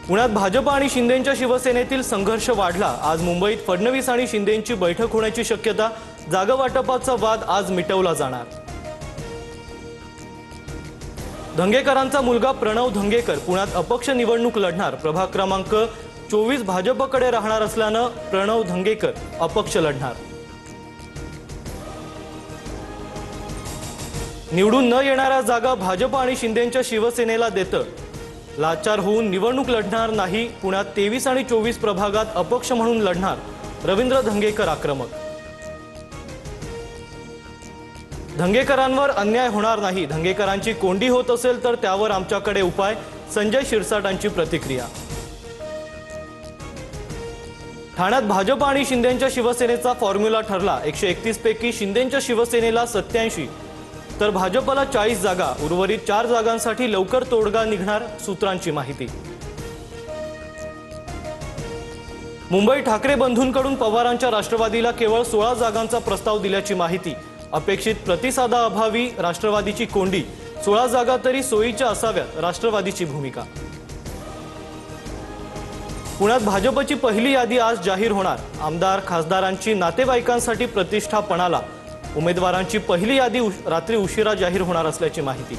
पुण्यात भाजप आणि शिंदेंच्या शिवसेनेतील संघर्ष वाढला। आज मुंबईत फडणवीस आणि शिंदेंची बैठक होण्याची शक्यता। जागा वाटपाचा वाद आज मिटवला जाणार। धंगेकरांचा मुलगा प्रणव धंगेकर पुण्यात अपक्ष निवडणूक लढणार। प्रभाग क्रमांक 24 भाजपकडे राहणार असल्याने प्रणव धंगेकर अपक्ष लढणार। निवडून न येणाऱ्या जागा भाजप आणि शिंदेंच्या शिवसेनेला देतं। लाचार होऊन निवडणूक लढणार नाही। पुण्यात 23 आणि 24 प्रभागात अपक्ष म्हणून लढणार। रवींद्र धंगेकर आक्रमक। धंगेकरांवर अन्याय होणार नाही। धंगेकरांची कोंडी होत असेल तर त्यावर आमच्याकडे उपाय। संजय शिरसाटांची प्रतिक्रिया। ठाण्यात भाजप आणि शिंदेंच्या शिवसेनेचा फॉर्म्युला ठरला। 131 पैकी शिंदेंच्या शिवसेनेला 87 तर भाजपला 40 जागा। उर्वरित 4 जागांसाठी लवकर तोडगा निघणार, सूत्रांची माहिती। मुंबई ठाकरे बंधूंकडून पवारांच्या राष्ट्रवादीला केवळ 16 जागांचा प्रस्ताव दिल्याची माहिती। अपेक्षित प्रतिसादाअभावी राष्ट्रवादीची कोंडी। 16 जागा तरी सोयीच्या असाव्यात, राष्ट्रवादीची भूमिका। पुण्यात भाजपची पहिली यादी आज जाहीर होणार। आमदार खासदारांची नातेवाईकांसाठी प्रतिष्ठा पणाला। उमेदवारांची पहिली यादी रात्री उशिरा जाहीर होणार असल्याची माहिती।